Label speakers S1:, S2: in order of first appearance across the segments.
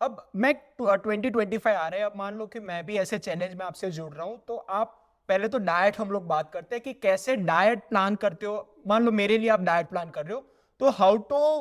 S1: अब मैं 2025 आ रहे हैं, अब मान लो कि मैं भी ऐसे चैलेंज में आपसे जुड़ रहा हूँ, तो आप पहले तो डाइट हम लोग बात करते हैं कि कैसे डाइट प्लान करते हो। मान लो मेरे लिए आप डाइट प्लान कर रहे हो, तो how to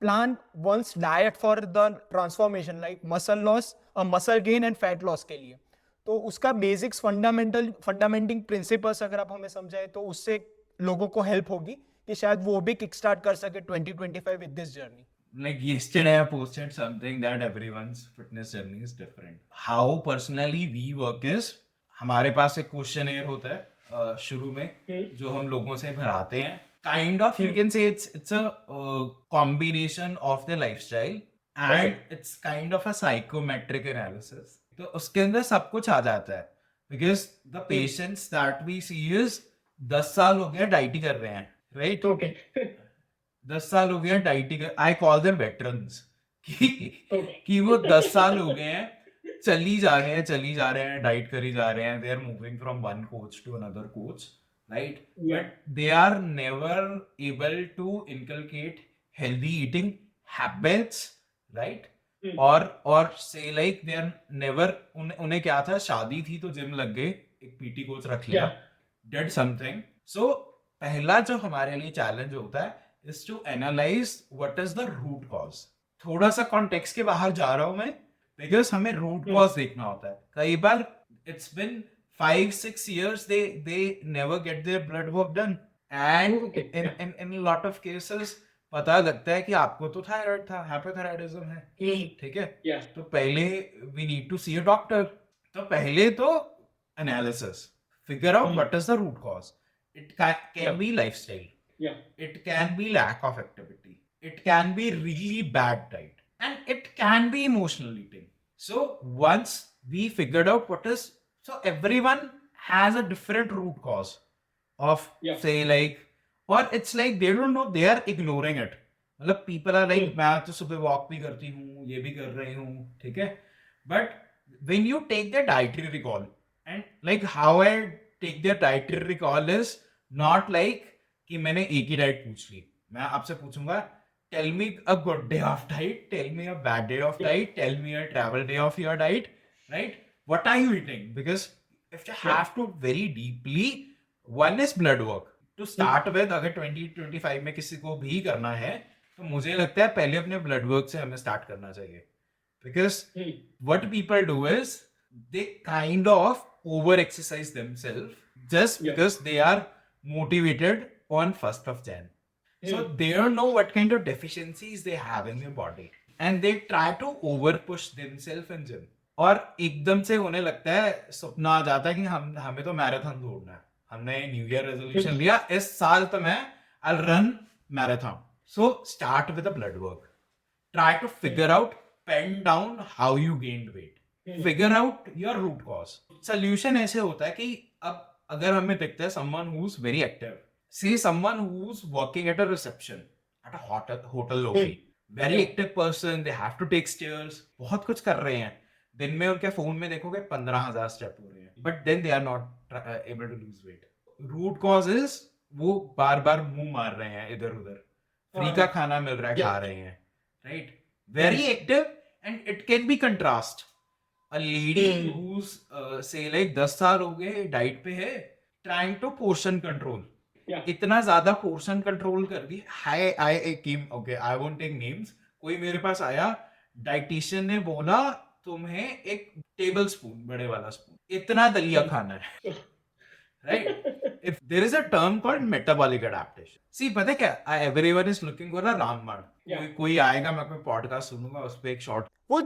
S1: plan one's diet for the transformation like muscle loss और muscle gain and fat loss के लिए। तो उसका बेसिक्स फंडामेंटिंग प्रिंसिपल्स अगर आप हमें समझाए तो उससे लोगों को हेल्प होगी कि शायद वो भी किक स्टार्ट कर सके 2025 with this journey.
S2: Like yesterday, I posted something that everyone's fitness journey is different. How personally we work is, हमारे पास एक क्वेश्चन होता है शुरू में जो हम लोगों से भराते हैं. Kind of you can say it's a combination of the lifestyle and it's kind of a psychometric analysis. तो उसके अंदर सब कुछ आ जाता है because the patients that we see is 10 साल हो गया डाइट कर रहे हैं, right?
S1: ओके
S2: 10 साल हो गया dieting. I call them veterans कि वो 10 साल हो गए हैं, चली जा रहे हैं, डाइट करी जा रहे हैं. They are moving from one coach to another coach, right? But they are never able to inculcate healthy eating habits, right? और से लाइक दे आर नेवर, उन्हें क्या था, शादी थी तो जिम लग गए, एक पीटी कोच रख लिया, डिड समथिंग. सो पहला जो हमारे लिए चैलेंज होता है is to analyze what is the root cause. थोड़ा सा कॉन्टेक्स्ट के बाहर जा रहा हूं मैं बिकॉज हमें रूट कॉज देखना होता है. कई बार it's been 5-6 years they never get their blood work done and in a lot of cases पता लगता है कि आपको तो थायराइड था, हाइपोथायराइडिज्म है, ठीक है? तो पहले we need to see a doctor. तो पहले तो analysis, figure out what is the root cause. It can be lifestyle, it can be lack of activity, it can be really bad diet, and it can be emotional eating. So once we figured out what is, so everyone has a different root cause of, say like, or it's like they don't know, they are ignoring it. मतलब people are like मैं तो सुबह walk भी करती हूँ, ये भी कर रही हूँ, ठीक है? But when you take the dietary recall, and like how I take the dietary recall is not like कि मैंने एक ही डाइट पूछ ली. मैं आपसे पूछूंगा, tell me a good day of diet, tell me a bad day of diet, tell me a travel day of your diet, right? What are you eating? Because if you have to very deeply, one is blood work to start with. अगर 2025 में किसी को भी करना है तो मुझे लगता है पहले अपने ब्लड वर्क से हमें स्टार्ट करना चाहिए. Because what people do is they kind of over exercise themselves just because they are motivated on 1st of Jan. So they don't know what kind of deficiencies they have in their body and they try to over push themselves in gym. और एकदम से उन्हें लगता है, सपना आ जाता है कि हमें तो मैराथन दौड़ना है. हमने न्यू ईयर रेजोल्यूशन लिया, इस साल तो मैं I'll run marathon. So start with a blood work. Try to figure out, pen down how you gained weight. Figure out your root cause. Solution ऐसे होता है कि अब अगर हमें दिखता है someone who's very active, say someone who's working at a reception at a hotel lobby, very active person, they have to take stairs, बहुत कुछ कर रहे हैं, दिन में उनके फोन में देखोगे 15,000 स्टेप हो रहे हैं, but then they are not able to lose weight. Root cause is वो बार बार मुंह मार रहे हैं इधर उधर, फ्री का खाना मिल रहा है, खा रहे हैं, right? Very active, and it can be contrast. A lady who's say like 10 साल हो गए डाइट पे है, trying to portion control. इतना ज्यादा पोर्शन कंट्रोल कर दी. Hi I came, okay I won't take names. कोई मेरे पास आया, डाइटिशियन ने बोला तुम्हें एक टेबल स्पून, बड़े वाला स्पून, इतना दलिया खाना है, right? If there is a term called metabolic adaptation. See पता है क्या, everyone is looking for a रामबाण. कोई आएगा, मैं कोई पॉडकास्ट सुनूंगा, उस पे एक शॉर्ट,
S1: वो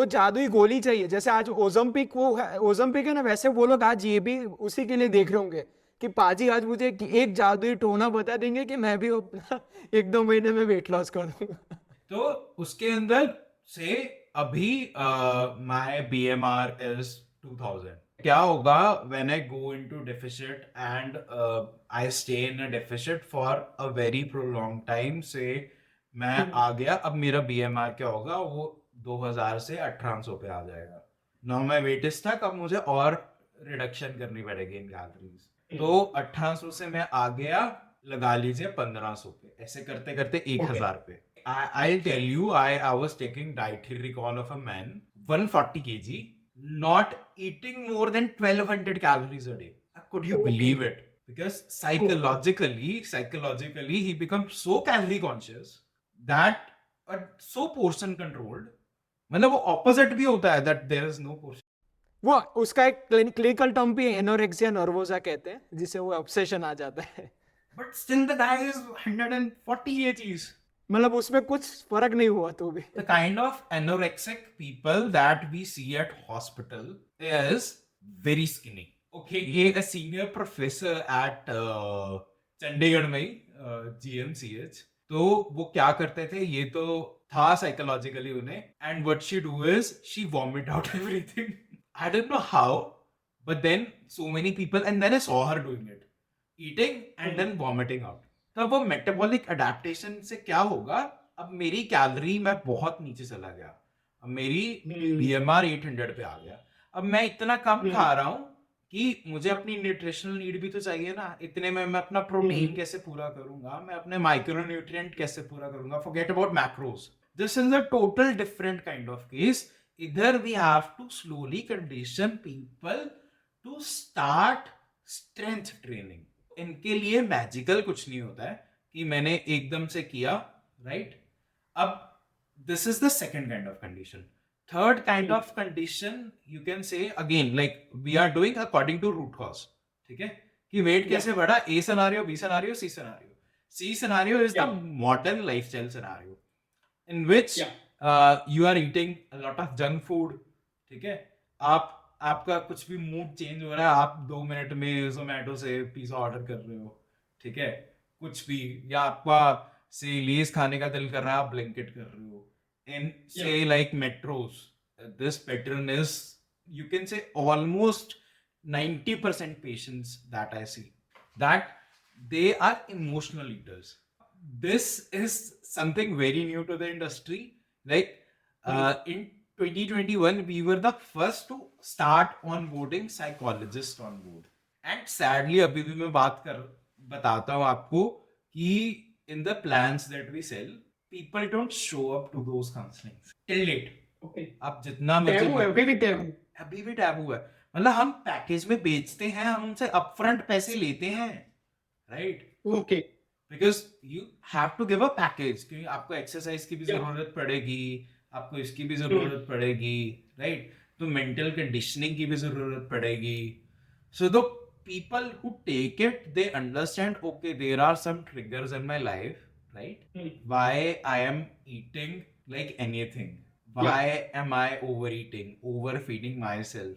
S1: जादुई गोली चाहिए, जैसे आज ओजम्पिक, वो ओजम्पिक है ना, वैसे वो लोग आज ये भी उसी के लिए देख रहे होंगे कि पाजी आज मुझे एक जादुई टोना बता देंगे कि मैं भी अपना 1-2 महीने में वेट लॉस कर दूंगा.
S2: तो उसके अंदर से अभी माय बीएमआर इज 2000. क्या होगा when I go into deficit and I stay in a deficit for a very prolong time, से मैं आ गया, अब मेरा बीएमआर क्या होगा, वो 2000 से 1800 पे आ जाएगा. नाउ माय वेट इज तक, अब मुझे और रिडक्शन करनी पड़ेगी इन कैलोरीज. तो 1800 से मैं आ गया, लगा लीजिए 1500 पे, ऐसे करते करते 1000 पे. I'll tell you, I was taking dietary recall of a man, 140 kg, not eating more than 1200 calories a day. Could you believe it? Because psychologically, he becomes so calorie conscious that so portion controlled. मतलब वो opposite भी होता है that there is no portion.
S1: वो उसका एक clinical term भी anorexia nervosa कहते हैं, जिसे वो ऑब्सेशन आ जाता है.
S2: But still the guy is 140 kgs.
S1: मतलब उसमें कुछ फर्क नहीं हुआ तो भी.
S2: The kind of anorexic people that we see at hospital is very skinny. Okay, ये a senior professor at Chandigarh में GMCH. तो वो क्या करते थे, ये तो था psychologically उन्हें, and what she do is she vomit out everything. I don't know how, but then so many people, and then I saw her doing it, eating and then vomiting out. तो वो metabolic adaptation से क्या होगा, अब मेरी calorie मैं बहुत नीचे चला गया, अब मेरी BMR 800 पे आ गया, अब मैं इतना कम खा रहा हूँ कि मुझे अपनी न्यूट्रिशनल नीड भी तो चाहिए ना, इतने में मैं अपना प्रोटीन कैसे पूरा करूंगा, मैं अपने माइक्रोन्यूट्रिएंट कैसे पूरा करूंगा, forget about macros. This is a total different kind of case. इधर we have to slowly condition people to start strength training. इनके लिए मैजिकल कुछ नहीं होता है कि मैंने एकदम से किया, राइट? अब this is the second kind of condition. Third kind of condition you can say again, like we are doing according to root cause. ठीक है, कि वेट कैसे बढ़ा, A scenario, B scenario, C scenario. C scenario is the modern lifestyle scenario in which you are eating a lot of junk food. ठीक है, आपका कुछ भी मूड चेंज हो रहा है, आप 2 मिनट में जोमेटो से पिज्जा ऑर्डर कर रहे हो. ठीक है, कुछ भी, या आपका से लेस खाने का दिल कर रहा है, आप ब्लिंकिट कर रहे हो. In say like metros, this pattern is, you can say, almost 90% patients that I see, that they are emotional eaters. This is something very new to the industry. Like in 2021, we were the first to start onboarding psychologists on board. And sadly, अभी भी मैं बताता हूँ आपको कि in the plans that we sell, people don't show up to those counselings till date. Okay. आप जितना अभी भी टैबू है. मतलब हम पैकेज में बेचते हैं, हम उनसे अपफ्रंट पैसे लेते हैं, right? Okay, because you have to give a package, क्योंकि आपको एक्सरसाइज की भी जरूरत पड़ेगी, आपको इसकी भी जरूरत पड़ेगी, राइट? तो मेंटल कंडीशनिंग की भी जरूरत पड़ेगी. So the people who take it, they understand, okay, there are some triggers in my life, right? Why I am eating like anything, why am I overeating, overfeeding myself.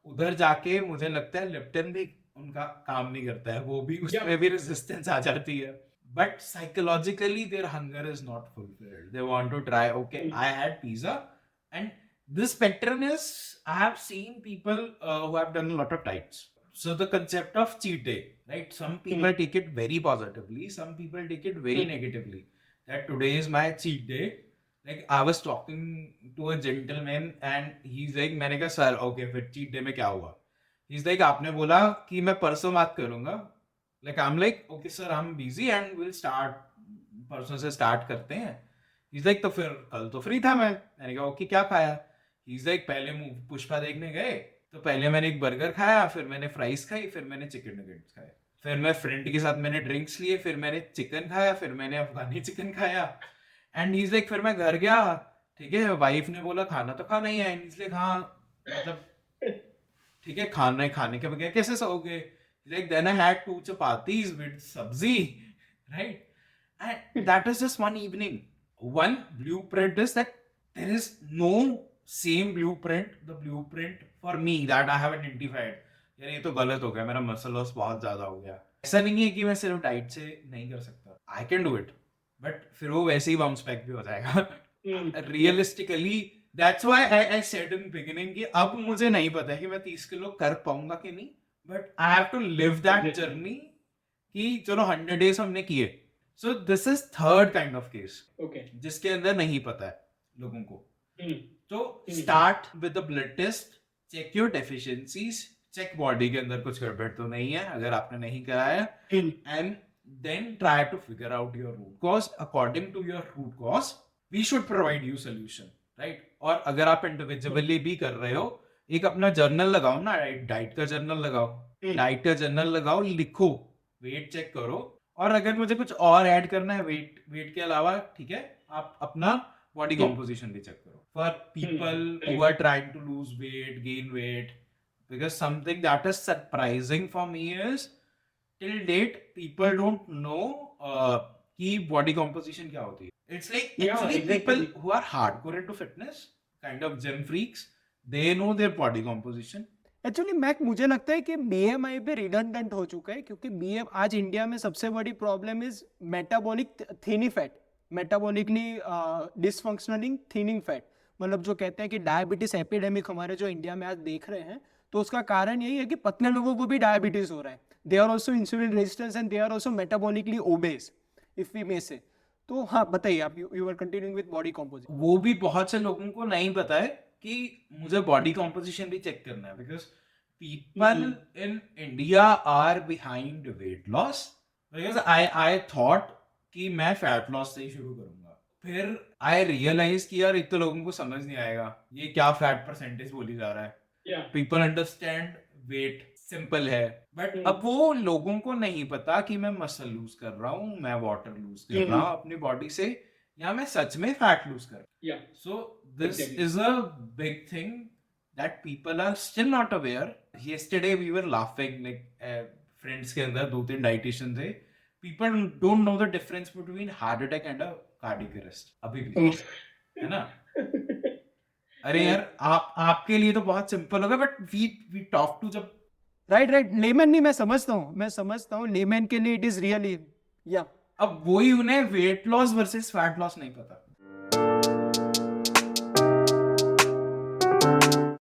S2: उधर जाके मुझे लगता है Lipton भी उनका काम नहीं करता है, वो भी उसमें भी रेजिस्टेंस आ जाती है. But psychologically their hunger is not fulfilled. They want to try, okay, I had pizza, and this pattern is, I have seen people who have done a lot of diets. So the concept of cheat day, right? Some people take it very positively, some people take it very negatively. That today is my cheat day. Like I was talking to a gentleman and he's like, मैंने कहा sir okay फिर cheat day में क्या हुआ? He's like, आपने बोला कि मैं परसों बात करूँगा. Like I'm like, okay sir, I'm busy and we'll start, परसों से start करते हैं. He's like, तो फिर कल तो फ्री था मैं. मैंने कहा okay, क्या खाया? He's like, पहले पुष्पा देखने गए, तो पहले मैंने एक बर्गर खाया, फिर मैंने फ्राइज खाई, फिर मैंने चिकन नगेट्स खाए, फिर मैं फ्रेंड के साथ मैंने ड्रिंक्स लिए, फिर मैंने चिकन खाया, फिर मैंने अफगानी चिकन खाया. एंड ही इज लाइक, फिर मैं घर गया, ठीक है, वाइफ ने बोला खाना तो खाना ही है, इसलिए हाँ मतलब ठीक है, खाने के बगैर कैसे सोओगे? Like then I had 2 chapatis with sabzi, right? And that is just one evening. One blueprint is that there is no same blueprint, the blueprint for me that I have identified. यार ये तो गलत हो गया, मेरा मसल लॉस बहुत ज्यादा हो गया. ऐसा नहीं है कि मैं सिर्फ डाइट से नहीं कर सकता, I can do it, but फिर वो वैसे ही बाउंस बैक भी हो जाएगा. Realistically, that's why I said in beginning कि अब मुझे नहीं पता है कि मैं 30 किलो कर पाऊंगा कि नहीं, but I have to live that journey कि चलो 100 days हमने किए. So this is third kind of case, okay, जिसके अंदर नहीं पता है लोगों को. तो start with the blood test, check your deficiencies, check body के अंदर कुछ गड़बड़ तो नहीं है अगर आपने नहीं कराया, and then try to figure out your root cause. According to your root cause, we should provide you solution, right? और अगर आप individually भी कर रहे हो, एक अपना जर्नल लगाओ ना, डाइट का जर्नल लगाओ, लिखो, वेट चेक करो, और अगर मुझे कुछ और ऐड करना है वेट के अलावा, ठीक है, आप अपना बॉडी कॉम्पोजिशन भी चेक करो. For people who are trying to lose weight, gain weight, because something that is surprising for me is till date people don't know कि body composition क्या होती है. It's like actually people who are hardcore into fitness, kind of gym freaks, they know their body composition.
S1: Actually मैक मुझे लगता है कि BMI पे रिडंडेंट हो चुका है, क्योंकि BM आज इंडिया में सबसे बड़ी problem is metabolic thin fat, metabolically dysfunctioning thinning fat. मतलब जो कहते हैं कि डायबिटीज एपिडेमिक हमारे जो इंडिया में आज देख रहे हैं, तो उसका कारण यही है कि पतले लोगों को भी डायबिटीज हो रहा है. They are also insulin resistance and they are also metabolically obese, if we may say. तो हाँ, बताइए आप, you are continuing with body composition.
S2: वो भी बहुत से लोगों को नहीं पता है कि मुझे बॉडी कॉम्पोजिशन भी चेक करना है, because people in India are behind weight loss. Because I thought कि मैं फैट लॉस से ही शुरू करूंगा, फिर आई रियलाइज कि यार इतने लोगों को समझ नहीं आएगा ये क्या फैट परसेंटेज बोली जा रहा है. पीपल अंडरस्टैंड वेट सिंपल है, बट अब वो लोगों को नहीं पता कि मैं मसल लूज कर रहा हूँ, मैं वाटर लूज कर रहा हूँ अपनी बॉडी से, या मैं सच में फैट लूज कर रहा हूँ. So this is a big thing that people are still not aware. Yesterday we were laughing, like friends के अंदर 2-3 डाइटिशियन थे. People don't know the difference between heart attack and a cardiac arrest अभी भी, है ना. अरे यार आपके लिए तो बहुत सिंपल होगा, बट वी टॉक टू जब
S1: राइट लेमन नहीं, मैं समझता हूँ लेमन के लिए इट इज रियली या.
S2: अब वही उन्हें weight loss versus fat loss नहीं पता.